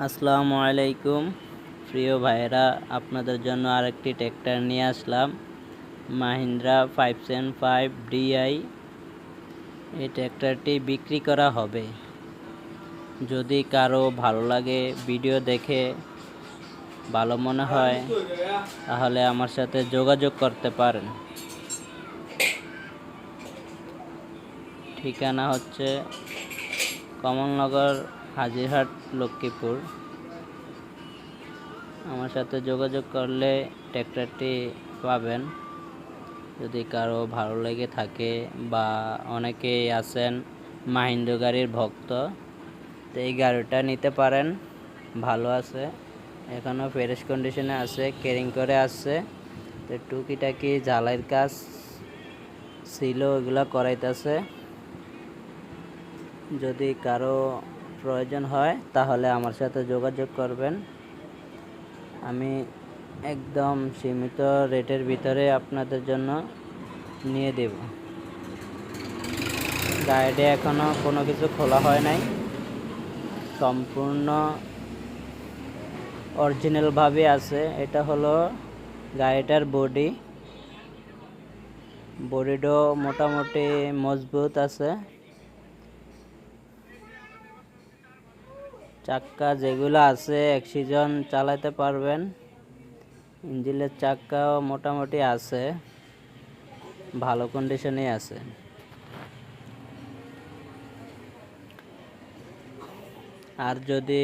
আসসালামু আলাইকুম প্রিয় ভাইরা, আপনাদের জন্য আরেকটি ট্র্যাক্টর নিয়ে আসলাম। মাহিন্দ্রা 575 DI। এই ট্র্যাক্টরটি বিক্রি করা হবে। যদি কারো ভালো লাগে, ভিডিও দেখে ভালো মনে হয়, তাহলে আমার সাথে যোগাযোগ করতে পারেন। ঠিকানা হচ্ছে কমলনগর, হাজিরহাট, লক্ষ্মীপুর। আমার সাথে যোগাযোগ করলে ট্র্যাক্টরটি পাবেন। যদি কারো ভালো লেগে থাকে বা অনেকেই আছেন মাহিন্দ্রা গাড়ির ভক্ত, তো এই গাড়িটা নিতে পারেন। ভালো আছে, এখনও ফ্রেশ কন্ডিশনে আছে, কেরিং করে আসছে। তো টুকিটাকি ঝালাইয়ের কাজ ছিল, ওইগুলো করাইতেছে। যদি কারো প্রয়োজন হয় তাহলে আমার সাথে যোগাযোগ করবেন। আমি একদম সীমিত রেটের ভিতরে আপনাদের জন্য নিয়ে দেব। গাড়িটা এখনো কোনো কিছু খোলা হয় নাই, সম্পূর্ণ অরিজিনাল ভাবে আছে। এটা হলো গাড়িটার বডিটাও মোটামুটি মজবুত আছে। চাক্কা যেগুলো আছে 1 সিজন চালাতে পারবেন। ইঞ্জিনের চাক্কাও মোটামুটি আছে, ভালো কন্ডিশনে আছে। আর যদি